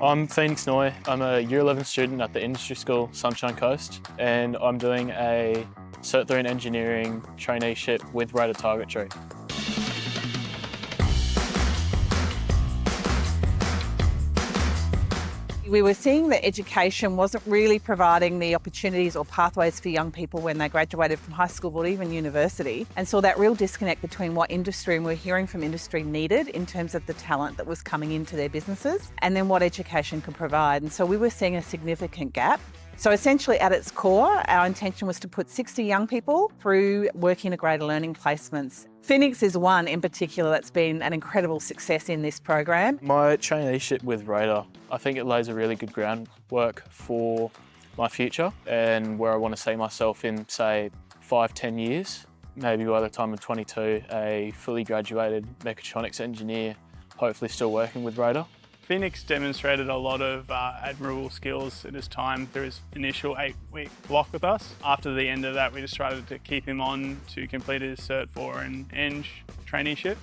I'm Phoenix Noy. I'm a Year 11 student at the industry school Sunshine Coast, and I'm doing a Cert 3 in Engineering traineeship with Radar Target Tree. We were seeing that education wasn't really providing the opportunities or pathways for young people when they graduated from high school or even university, and saw that real disconnect between what industry, and we're hearing from industry, needed in terms of the talent that was coming into their businesses, and then what education could provide. And so we were seeing a significant gap. So essentially at its core, our intention was to put 60 young people through work integrated learning placements. Phoenix is one in particular that's been an incredible success in this program. My traineeship with Radar, I think it lays a really good groundwork for my future and where I want to see myself in, say, 5-10 years. Maybe by the time I'm 22, a fully graduated mechatronics engineer, hopefully still working with Radar. Phoenix demonstrated a lot of admirable skills in his time through his initial 8-week block with us. After the end of that, we decided to keep him on to complete his Cert 4 in Eng traineeship.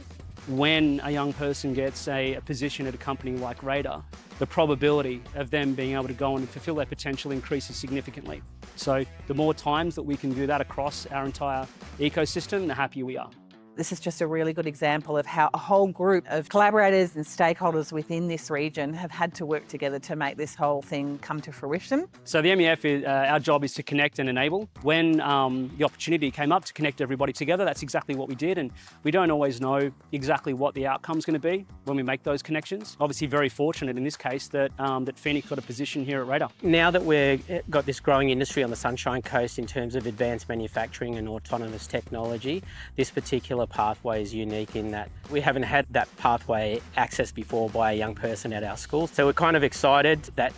When a young person gets a position at a company like Radar, the probability of them being able to go on and fulfill their potential increases significantly. So the more times that we can do that across our entire ecosystem, the happier we are. This is just a really good example of how a whole group of collaborators and stakeholders within this region have had to work together to make this whole thing come to fruition. So the MEF, our job is to connect and enable. When the opportunity came up to connect everybody together, that's exactly what we did, and we don't always know exactly what the outcome's going to be when we make those connections. Obviously very fortunate in this case that, that Phoenix got a position here at Radar. Now that we've got this growing industry on the Sunshine Coast in terms of advanced manufacturing and autonomous technology, this particular pathway is unique in that we haven't had that pathway accessed before by a young person at our school. So we're kind of excited that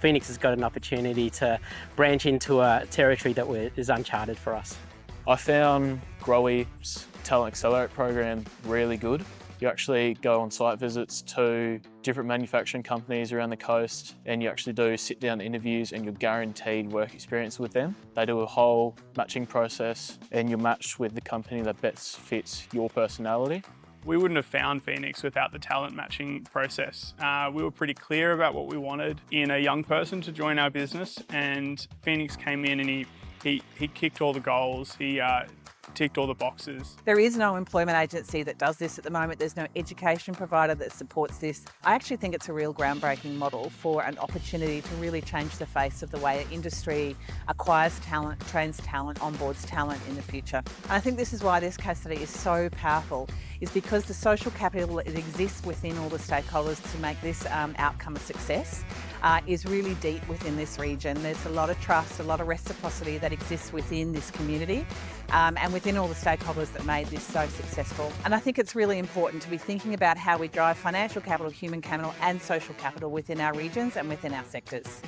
Phoenix has got an opportunity to branch into a territory that is uncharted for us. I found Growe's Talent Accelerate program really good. You actually go on site visits to different manufacturing companies around the coast, and you actually do sit-down interviews and you're guaranteed work experience with them. They do a whole matching process and you're matched with the company that best fits your personality. We wouldn't have found Phoenix without the talent matching process. We were pretty clear about what we wanted in a young person to join our business, and Phoenix came in and he kicked all the goals. He ticked all the boxes. There is no employment agency that does this at the moment. There's no education provider that supports this. I actually think it's a real groundbreaking model for an opportunity to really change the face of the way industry acquires talent, trains talent, onboards talent in the future. And I think this is why this case study is so powerful, is because the social capital that exists within all the stakeholders to make this outcome a success is really deep within this region. There's a lot of trust, a lot of reciprocity that exists within this community and within all the stakeholders that made this so successful. And I think it's really important to be thinking about how we drive financial capital, human capital and social capital within our regions and within our sectors.